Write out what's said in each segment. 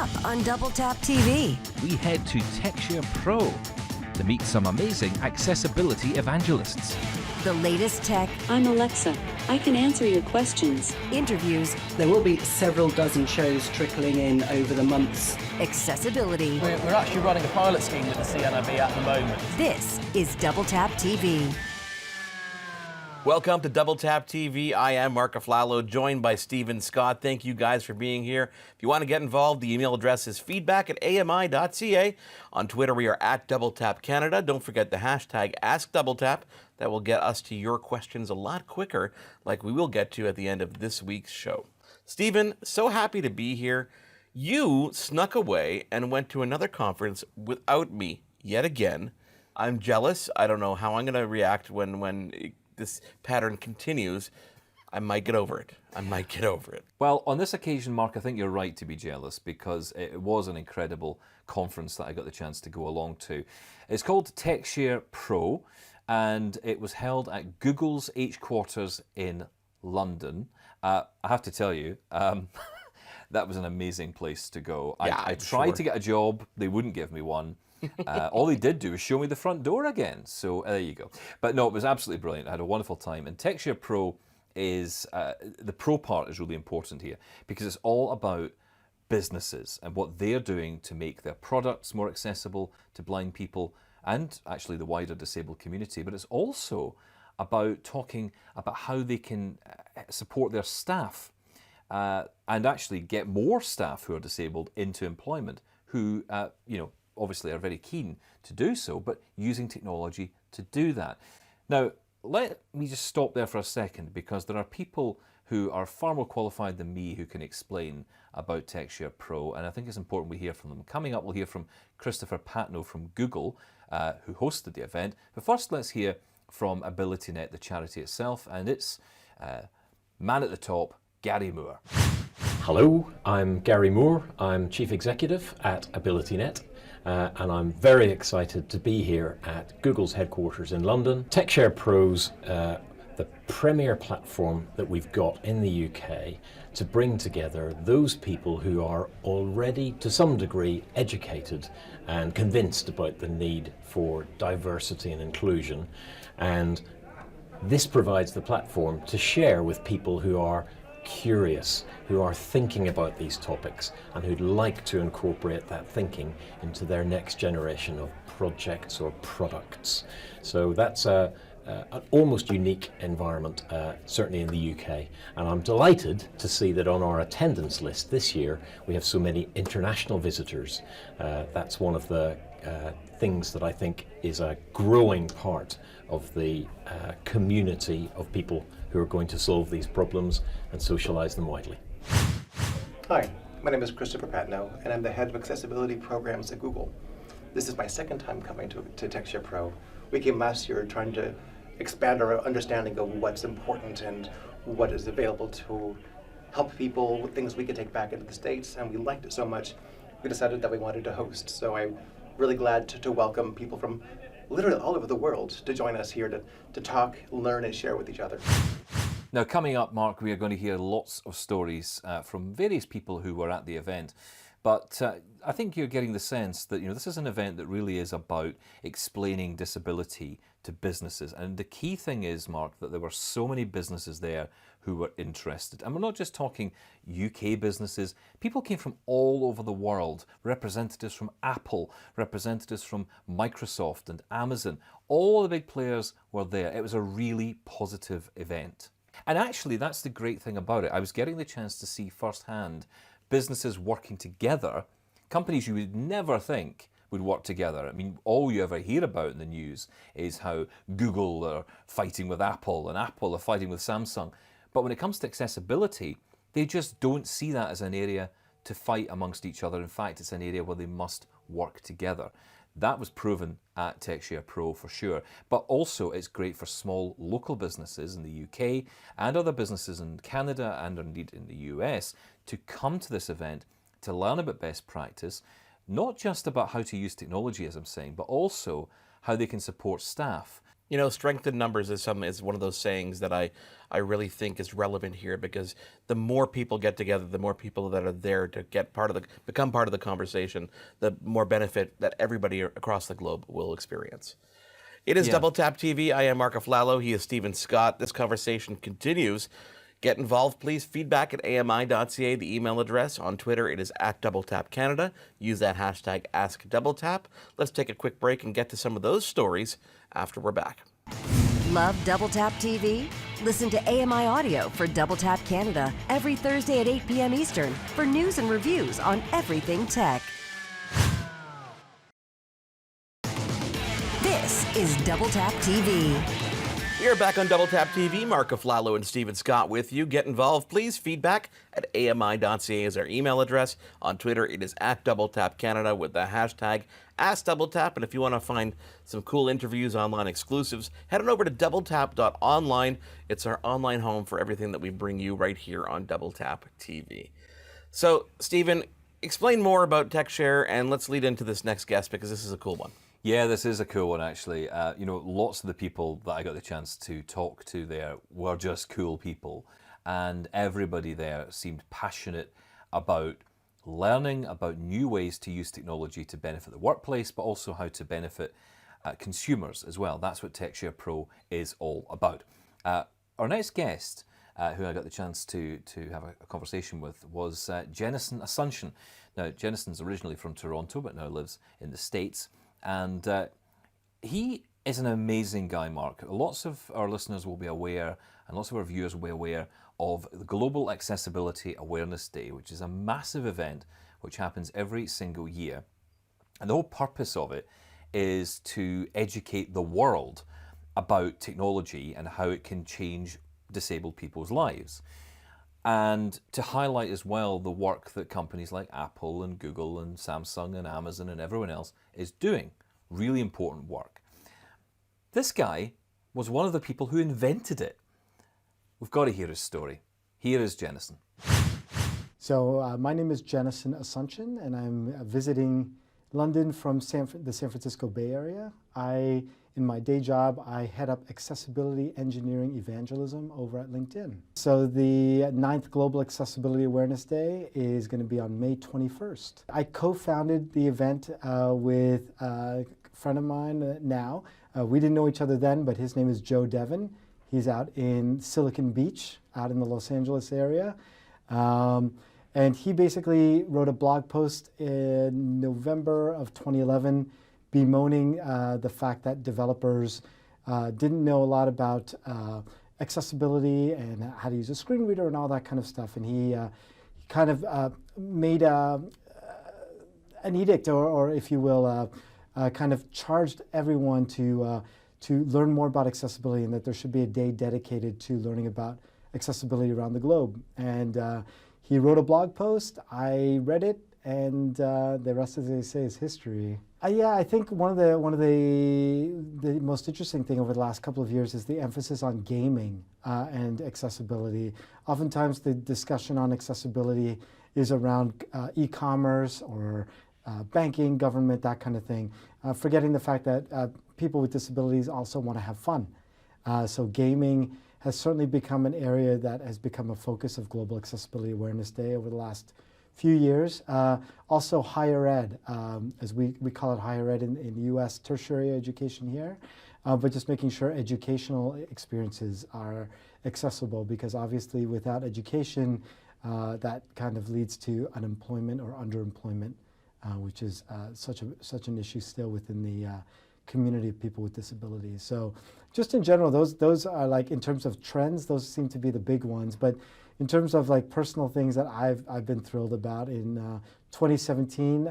up on Double Tap TV. We head to TechShare Pro to meet some amazing accessibility evangelists. The latest tech, I'm Alexa. I can answer your questions. interviews, There will be several dozen shows trickling in over the months. accessibility. We're actually running a pilot scheme with the CNIB at the moment. This is Double Tap TV. Welcome to Double Tap TV. I am Mark Aflalo, joined by Stephen Scott. Thank you guys for being here. If you want to get involved, the email address is feedback@AMI.ca. On Twitter, we are at Double Tap Canada. Don't forget the hashtag AskDoubleTap. That will get us to your questions a lot quicker, like we will get to at the end of this week's show. Stephen, so happy to be here. You snuck away and went to another conference without me yet again. I'm jealous. I don't know how I'm going to react when this pattern continues. I might get over it. Well, on this occasion, Mark, I think you're right to be jealous because it was an incredible conference that I got the chance to go along to. It's called TechShare Pro, and it was held at Google's HQ in London. I have to tell you, that was an amazing place to go. I tried to get a job. They wouldn't give me one. All they did do was show me the front door again. So there you go. But no, it was absolutely brilliant. I had a wonderful time. And TechShare Pro is, the pro part is really important here because it's all about businesses and what they're doing to make their products more accessible to blind people and actually the wider disabled community. But it's also about talking about how they can support their staff and actually get more staff who are disabled into employment who, obviously are very keen to do so, but using technology to do that. Now, let me just stop there for a second because there are people who are far more qualified than me who can explain about TechShare Pro, and I think it's important we hear from them. Coming up, we'll hear from Christopher Patno from Google, who hosted the event. But first, let's hear from AbilityNet, the charity itself, and its man at the top, Gary Moore. Hello, I'm Gary Moore. I'm Chief Executive at AbilityNet. And I'm very excited to be here at Google's headquarters in London. TechShare Pro's the premier platform that we've got in the UK to bring together those people who are already, to some degree, educated and convinced about the need for diversity and inclusion. And this provides the platform to share with people who are curious, who are thinking about these topics and who'd like to incorporate that thinking into their next generation of projects or products. So that's an almost unique environment, certainly in the UK. And I'm delighted to see that on our attendance list this year, we have so many international visitors. That's one of the things that I think is a growing part of the community of people who are going to solve these problems and socialize them widely. Hi, my name is Christopher Patno, and I'm the head of accessibility programs at Google. This is my second time coming to TechShare Pro. We came last year trying to expand our understanding of what's important and what is available to help people with things we could take back into the States, and we liked it so much, we decided that we wanted to host. So I'm really glad to welcome people from literally all over the world to join us here to talk, learn, and share with each other. Now, coming up, Mark, we are going to hear lots of stories from various people who were at the event. But I think you're getting the sense that this is an event that really is about explaining disability to businesses. And the key thing is, Mark, that there were so many businesses there who were interested. And we're not just talking UK businesses. People came from all over the world. Representatives from Apple, representatives from Microsoft and Amazon. All the big players were there. It was a really positive event. And actually, that's the great thing about it. I was getting the chance to see firsthand businesses working together, companies you would never think would work together. I mean, all you ever hear about in the news is how Google are fighting with Apple and Apple are fighting with Samsung. But when it comes to accessibility, they just don't see that as an area to fight amongst each other. In fact, it's an area where they must work together. That was proven at TechShare Pro for sure. But also it's great for small local businesses in the UK and other businesses in Canada and indeed in the US to come to this event to learn about best practice, not just about how to use technology, as I'm saying, but also how they can support staff You know, strength in numbers is one of those sayings that I really think is relevant here, because the more people get together, the more people that are there to become part of the conversation, the more benefit that everybody across the globe will experience. It is Yeah. Double Tap TV. I am Mark Aflalo. He is Stephen Scott. This conversation continues. Get involved, please. Feedback at AMI.ca, the email address. On Twitter, it is at DoubleTapCanada. Use that hashtag AskDoubleTap. Let's take a quick break and get to some of those stories after we're back. Love Double Tap TV? Listen to AMI Audio for Double Tap Canada every Thursday at 8 p.m. Eastern for news and reviews on everything tech. This is Double Tap TV. We are back on Double Tap TV. Mark Aflalo and Stephen Scott with you. Get involved, please. Feedback at AMI.ca is our email address. On Twitter, it is at DoubleTapCanada with the hashtag AskDoubleTap. And if you want to find some cool interviews, online exclusives, head on over to doubletap.online. It's our online home for everything that we bring you right here on Double Tap TV. So, Stephen, explain more about TechShare, and let's lead into this next guest, because this is a cool one. Yeah, this is a cool one, actually. Lots of the people that I got the chance to talk to there were just cool people, and everybody there seemed passionate about learning about new ways to use technology to benefit the workplace, but also how to benefit consumers as well. That's what TechShare Pro is all about. Our next guest, who I got the chance to have a conversation with, was Jennison Asuncion. Now, Jennison's originally from Toronto, but now lives in the States. And he is an amazing guy, Mark. Lots of our listeners will be aware, and lots of our viewers will be aware of the Global Accessibility Awareness Day, which is a massive event which happens every single year. And the whole purpose of it is to educate the world about technology and how it can change disabled people's lives. And to highlight as well the work that companies like Apple and Google and Samsung and Amazon and everyone else is doing. Really important work. This guy was one of the people who invented it. We've got to hear his story. Here is Jennison. So my name is Jennison Asuncion, and I'm visiting London from the San Francisco Bay Area. In my day job, I head up accessibility engineering evangelism over at LinkedIn. So the 9th Global Accessibility Awareness Day is going to be on May 21st. I co-founded the event with a friend of mine now. We didn't know each other then, but his name is Joe Devon. He's out in Silicon Beach, out in the Los Angeles area. And he basically wrote a blog post in November of 2011 bemoaning the fact that developers didn't know a lot about accessibility and how to use a screen reader and all that kind of stuff. And he kind of made an edict, or if you will, kind of charged everyone to learn more about accessibility, and that there should be a day dedicated to learning about accessibility around the globe. And he wrote a blog post, I read it, and the rest, as they say, is history. Yeah, I think one of the most interesting thing over the last couple of years is the emphasis on gaming and accessibility. Oftentimes the discussion on accessibility is around e-commerce or banking, government, that kind of thing, forgetting the fact that people with disabilities also want to have fun. So gaming has certainly become an area that has become a focus of Global Accessibility Awareness Day over the last few years. Also higher ed, as we call it higher ed in the US, tertiary education here, but just making sure educational experiences are accessible, because obviously without education, that kind of leads to unemployment or underemployment, which is such an issue still within the community of people with disabilities. So just in general, those are, like, in terms of trends, those seem to be the big ones. But in terms of like personal things that I've been thrilled about, in 2017,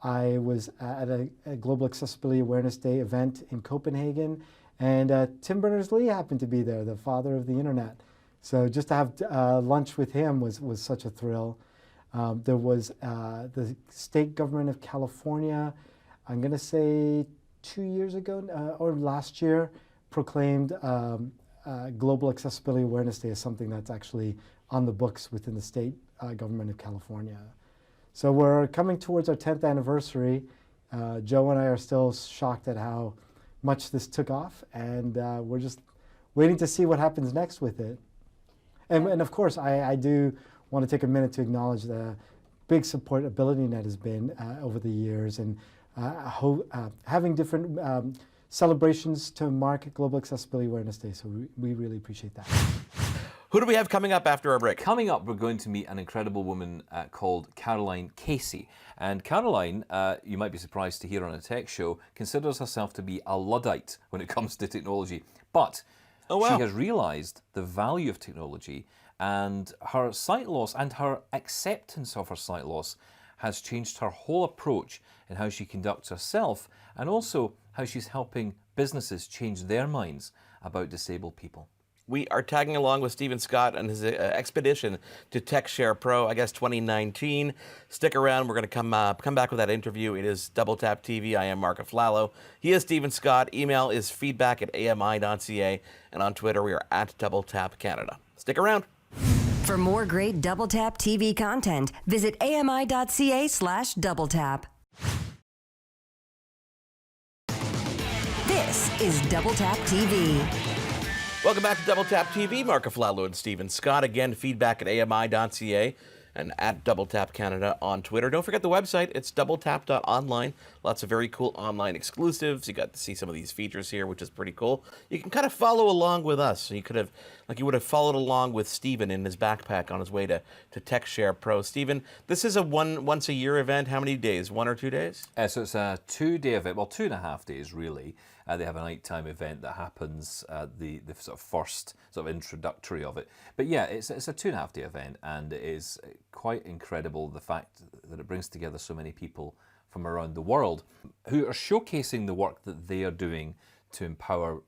I was at a Global Accessibility Awareness Day event in Copenhagen, and Tim Berners-Lee happened to be there, the father of the internet. So just to have lunch with him was such a thrill. There was the state government of California, I'm going to say 2 years ago or last year, proclaimed Global Accessibility Awareness Day as something that's actually on the books within the state government of California. So we're coming towards our 10th anniversary. Joe and I are still shocked at how much this took off, and we're just waiting to see what happens next with it. And of course, I do want to take a minute to acknowledge the big support AbilityNet has been over the years, and having different celebrations to mark Global Accessibility Awareness Day, so we really appreciate that. Who do we have coming up after our break? Coming up, we're going to meet an incredible woman called Caroline Casey. And Caroline, you might be surprised to hear on a tech show, considers herself to be a Luddite when it comes to technology. But she has realised the value of technology, and her sight loss and her acceptance of her sight loss has changed her whole approach in how she conducts herself, and also how she's helping businesses change their minds about disabled people. We are tagging along with Stephen Scott and his expedition to TechShare Pro, I guess 2019. Stick around. We're going to come back with that interview. It is Double Tap TV. I am Mark Aflalo. He is Stephen Scott. Email is feedback@ami.ca. And on Twitter, we are @DoubleTapCanada. Stick around. For more great Double Tap TV content, visit AMI.ca/DoubleTap. This is Double Tap TV. Welcome back to Double Tap TV. Mark Aflalo and Stephen Scott. Again, feedback@ami.ca and @DoubleTapCanada on Twitter. Don't forget the website. It's doubletap.online. Lots of very cool online exclusives. You got to see some of these features here, which is pretty cool. You can kind of follow along with us. So you could have, like you would have followed along with Stephen in his backpack on his way to TechShare Pro. Stephen, this is a once a year event. How many days? 1 or 2 days? So it's a 2-day event, well, 2.5 days really. They have a nighttime event that happens the sort of first sort of introductory of it. But yeah, it's a 2.5-day event, and it is quite incredible the fact that it brings together so many people from around the world who are showcasing the work that they are doing to empower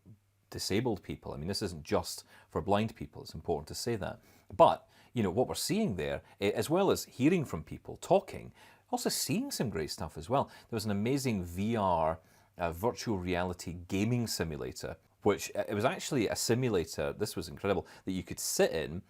disabled people. I mean, this isn't just for blind people, it's important to say that. But, you know, what we're seeing there, as well as hearing from people, talking, also seeing some great stuff as well. There was an amazing VR virtual reality gaming simulator, which it was actually a simulator, this was incredible, that you could sit in,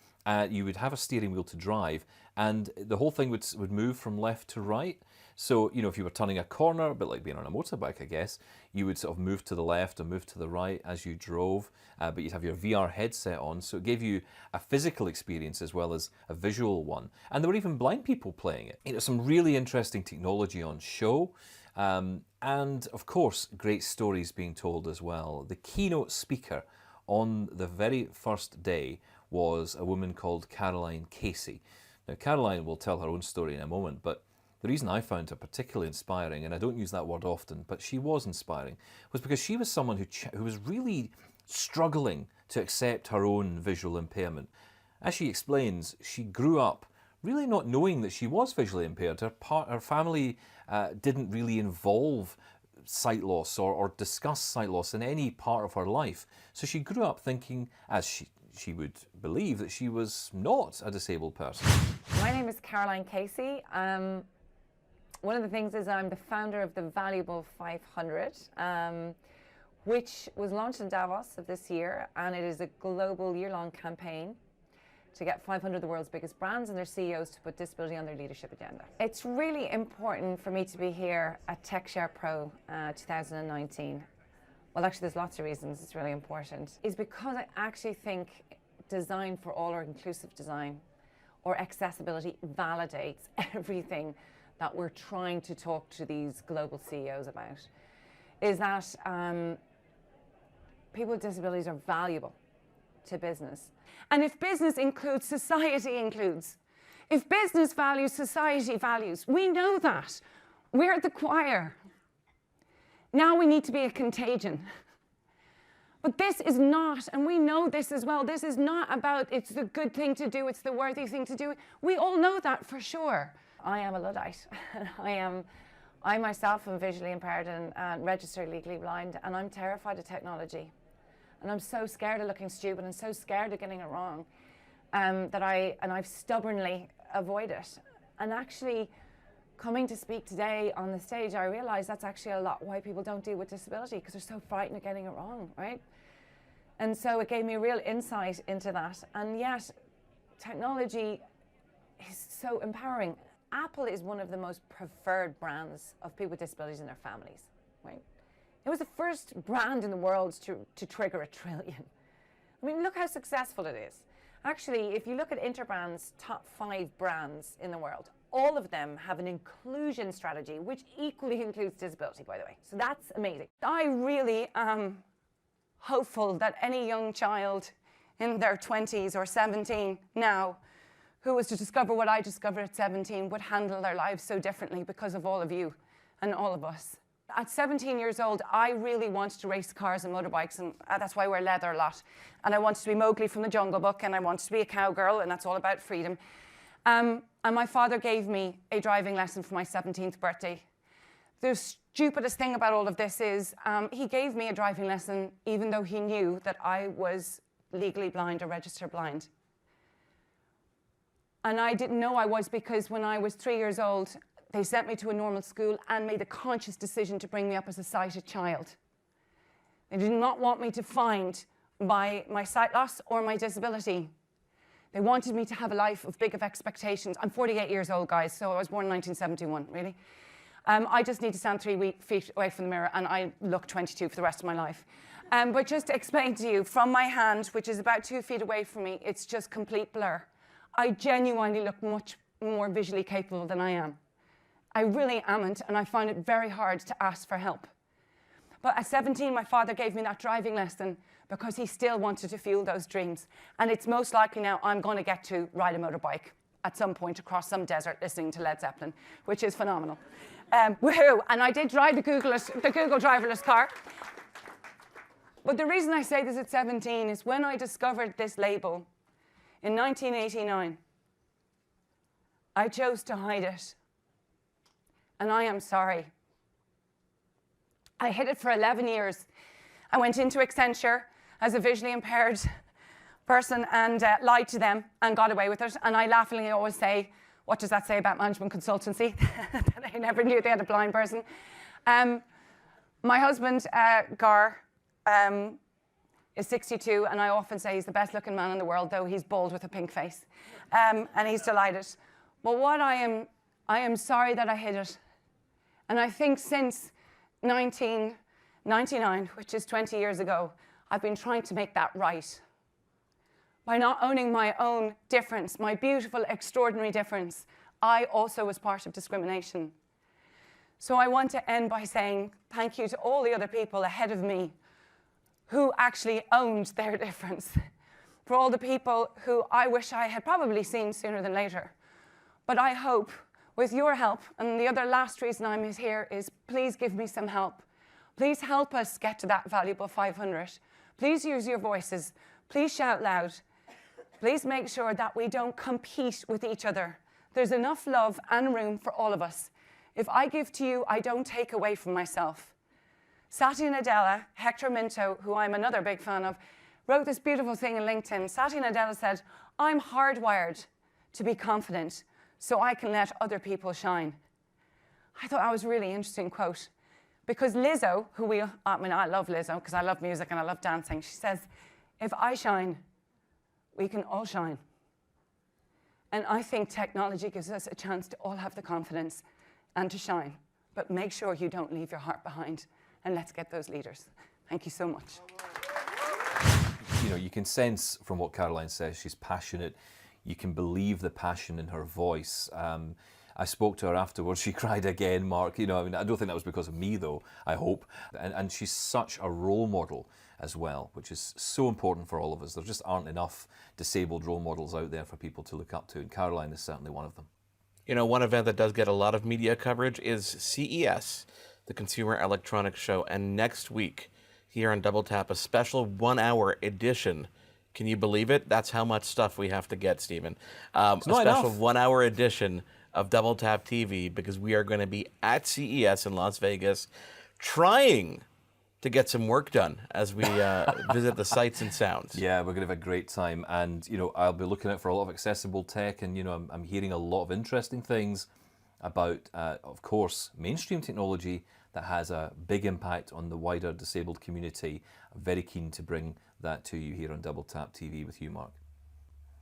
you would have a steering wheel to drive, and the whole thing would move from left to right. So, you know, if you were turning a corner, a bit like being on a motorbike, I guess, you would sort of move to the left and move to the right as you drove, but you'd have your VR headset on, so it gave you a physical experience as well as a visual one. And there were even blind people playing it. You know, some really interesting technology on show. And of course, great stories being told as well. The keynote speaker on the very first day was a woman called Caroline Casey. Now, Caroline will tell her own story in a moment, but the reason I found her particularly inspiring, and I don't use that word often, but she was inspiring, was because she was someone who was really struggling to accept her own visual impairment. As she explains, she grew up really not knowing that she was visually impaired. Her family didn't really involve sight loss or discuss sight loss in any part of her life. So she grew up thinking, as she would believe, that she was not a disabled person. My name is Caroline Casey. One of the things is I'm the founder of the Valuable 500, which was launched in Davos of this year, and it is a global year-long campaign to get 500 of the world's biggest brands and their CEOs to put disability on their leadership agenda. It's really important for me to be here at TechShare Pro 2019. Well, actually, there's lots of reasons it's really important. Is because I actually think design for all, or inclusive design, or accessibility validates everything that we're trying to talk to these global CEOs about. Is that people with disabilities are valuable to business. And if business includes, society includes. If business values, society values. We know that. We're the choir. Now we need to be a contagion. But this is not, and we know this as well, this is not about it's the good thing to do, it's the worthy thing to do. We all know that for sure. I am a Luddite. I myself am visually impaired and registered legally blind, and I'm terrified of technology. And I'm so scared of looking stupid and so scared of getting it wrong that I've stubbornly avoid it. And actually, coming to speak today on the stage, I realize that's actually a lot why people don't deal with disability, because they're so frightened of getting it wrong, right? And so it gave me a real insight into that. And yet, technology is so empowering. Apple is one of the most preferred brands of people with disabilities and their families, right? It was the first brand in the world to trigger 1 trillion. I mean, look how successful it is. Actually, if you look at Interbrand's top 5 brands in the world, all of them have an inclusion strategy, which equally includes disability, by the way. So that's amazing. I really am hopeful that any young child in their 20s or 17 now who was to discover what I discovered at 17 would handle their lives so differently because of all of you and all of us. At 17 years old, I really wanted to race cars and motorbikes, and that's why I wear leather a lot. And I wanted to be Mowgli from the Jungle Book, and I wanted to be a cowgirl, and that's all about freedom. And my father gave me a driving lesson for my 17th birthday. The stupidest thing about all of this is he gave me a driving lesson even though he knew that I was legally blind or registered blind. And I didn't know I was, because when I was 3 years old, they sent me to a normal school and made a conscious decision to bring me up as a sighted child. They did not want me defined by my sight loss or my disability. They wanted me to have a life of big expectations. I'm 48 years old, guys, so I was born in 1971, really. I just need to stand 3 feet away from the mirror and I look 22 for the rest of my life. But just to explain to you, from my hand, which is about 2 feet away from me, it's just complete blur. I genuinely look much more visually capable than I am. I really amn't, and I find it very hard to ask for help. But at 17, my father gave me that driving lesson because he still wanted to fuel those dreams. And it's most likely now I'm going to get to ride a motorbike at some point across some desert listening to Led Zeppelin, which is phenomenal. Woohoo! And I did drive the Google driverless car. But the reason I say this at 17 is when I discovered this label in 1989, I chose to hide it. And I am sorry. I hid it for 11 years. I went into Accenture as a visually impaired person and lied to them and got away with it. And I laughingly always say, what does that say about management consultancy? That I never knew they had a blind person. My husband, Gar, is 62, and I often say he's the best looking man in the world, though he's bald with a pink face. And he's delighted. But what I am sorry that I hid it. And I think since 1999, which is 20 years ago, I've been trying to make that right. By not owning my own difference, my beautiful, extraordinary difference, I also was part of discrimination. So I want to end by saying thank you to all the other people ahead of me who actually owned their difference. For all the people who I wish I had probably seen sooner than later. But I hope, with your help, and the other last reason I'm here is please give me some help. Please help us get to that valuable 500. Please use your voices. Please shout loud. Please make sure that we don't compete with each other. There's enough love and room for all of us. If I give to you, I don't take away from myself. Satya Nadella, Hector Minto, who I'm another big fan of, wrote this beautiful thing in LinkedIn. Satya Nadella said, I'm hardwired to be confident so I can let other people shine. I thought that was a really interesting quote. Because Lizzo, I love Lizzo because I love music and I love dancing. She says, if I shine, we can all shine. And I think technology gives us a chance to all have the confidence and to shine. But make sure you don't leave your heart behind. And let's get those leaders. Thank you so much. You know, you can sense from what Caroline says, she's passionate. You can believe the passion in her voice. I spoke to her afterwards. She cried again, Mark. You know, I mean, I don't think that was because of me, though, I hope. And she's such a role model as well, which is so important for all of us. There just aren't enough disabled role models out there for people to look up to, and Caroline is certainly one of them. You know, one event that does get a lot of media coverage is CES, the Consumer Electronics Show. And next week, here on Double Tap, a special 1-hour edition. Can you believe it? That's how much stuff we have to get, Stephen. A special 1-hour edition of Double Tap TV, because we are going to be at CES in Las Vegas trying to get some work done as we visit the sights and sounds. Yeah, we're going to have a great time. And, you know, I'll be looking out for a lot of accessible tech. And, you know, I'm hearing a lot of interesting things about, of course, mainstream technology that has a big impact on the wider disabled community. I'm very keen to bring that to you here on Double Tap TV with you, Mark.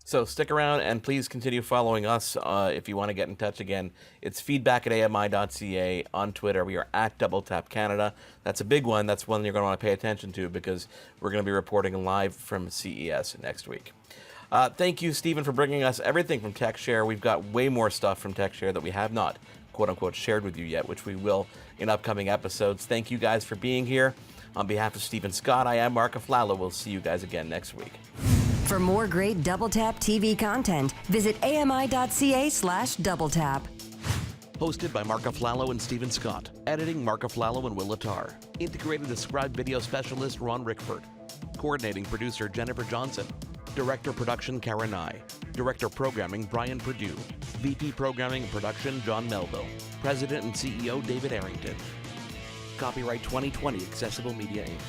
So stick around and please continue following us if you want to get in touch again. It's feedback@ami.ca. On Twitter, we are at Double Tap Canada. That's a big one. That's one you're going to want to pay attention to because we're going to be reporting live from CES next week. Thank you, Stephen, for bringing us everything from TechShare. We've got way more stuff from TechShare that we have not, quote-unquote, shared with you yet, which we will in upcoming episodes. Thank you guys for being here. On behalf of Stephen Scott, I am Mark Aflalo. We'll see you guys again next week. For more great Double Tap TV content, visit AMI.ca/doubletap. Hosted by Mark Aflalo and Stephen Scott. Editing Mark Aflalo and Will Latar. Integrated Described Video Specialist Ron Rickford. Coordinating Producer Jennifer Johnson. Director Production Karen Nye. Director Programming Brian Perdue. VP Programming and Production John Melville. President and CEO David Arrington. Copyright 2020 Accessible Media Inc.